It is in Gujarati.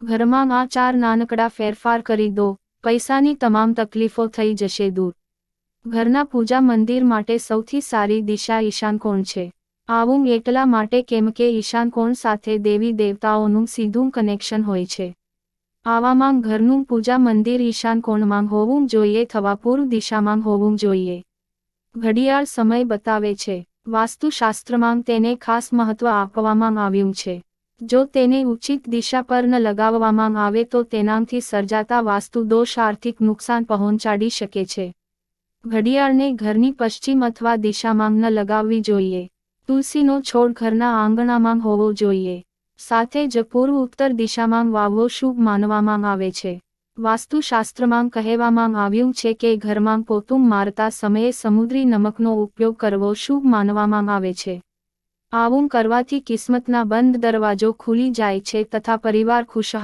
ઘરમાં આ 4 નાનકડા ફેરફાર કરી દો, પૈસાની તમામ તકલીફો થઈ જશે દૂર. ઘરના પૂજા મંદિર માટે સૌથી સારી દિશા ઈશાનકોણ છે. આવું એટલા માટે કેમ કે ઈશાનકોણ સાથે દેવી દેવતાઓનું સીધું કનેક્શન હોય છે. આવામાં ઘરનું પૂજા મંદિર ઈશાનકોણમાં હોવું જોઈએ અથવા પૂર્વ દિશામાં હોવું જોઈએ. ઘડિયાળ સમય બતાવે છે. વાસ્તુશાસ્ત્રમાં તેને ખાસ મહત્વ આપવામાં આવ્યું છે. જો તેને ઉચિત દિશા પર ન લગાવવામાં આવે તો તેનાથી સર્જાતા વાસ્તુ દોષ આર્થિક નુકસાન પહોંચાડી શકે છે. ઘડિયાળને ઘરની પશ્ચિમ અથવા દિશામાં ન લગાવવી જોઈએ. તુલસીનો છોડ ઘરના આંગણામાં હોવો જોઈએ. સાથે જ પૂર્વ ઉત્તર દિશામાં વાવવો શુભ માનવામાં આવે છે. વાસ્તુશાસ્ત્રમાં કહેવામાં આવ્યું છે કે ઘરમાં પોતું મારતા સમયે સમુદ્રી નમકનો ઉપયોગ કરવો શુભ માનવામાં આવે છે. આવું કરવાથી કિસ્મતના બંધ દરવાજો ખુલી જાય છે તથા પરિવાર ખુશહાલ